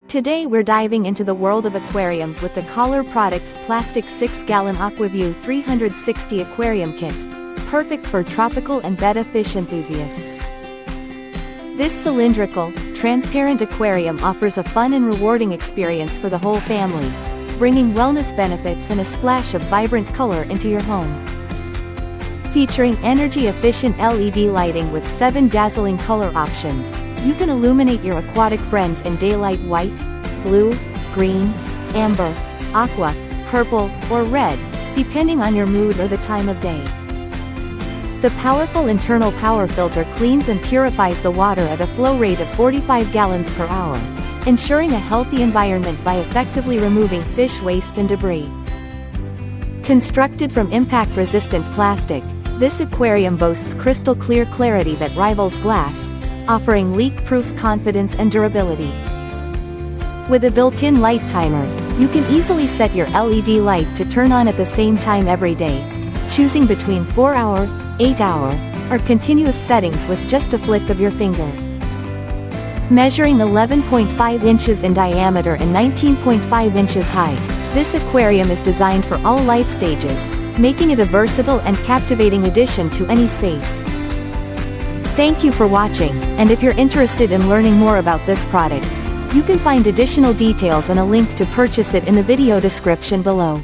Today we're diving into the world of aquariums with the Koller Products Plastic 6-gallon AquaView 360 Aquarium Kit, perfect for tropical and betta fish enthusiasts. This cylindrical, transparent aquarium offers a fun and rewarding experience for the whole family, bringing wellness benefits and a splash of vibrant color into your home. Featuring energy-efficient LED lighting with 7 dazzling color options, you can illuminate your aquatic friends in daylight white, blue, green, amber, aqua, purple, or red, depending on your mood or the time of day. The powerful internal power filter cleans and purifies the water at a flow rate of 45 gallons per hour, ensuring a healthy environment by effectively removing fish waste and debris. Constructed from impact-resistant plastic, this aquarium boasts crystal clear clarity that rivals glass, offering leak-proof confidence and durability. With a built-in light timer, you can easily set your LED light to turn on at the same time every day, choosing between 4-hour, 8-hour, or continuous settings with just a flick of your finger. Measuring 11.5 inches in diameter and 19.5 inches high, this aquarium is designed for all life stages, making it a versatile and captivating addition to any space. Thank you for watching, and if you're interested in learning more about this product, you can find additional details and a link to purchase it in the video description below.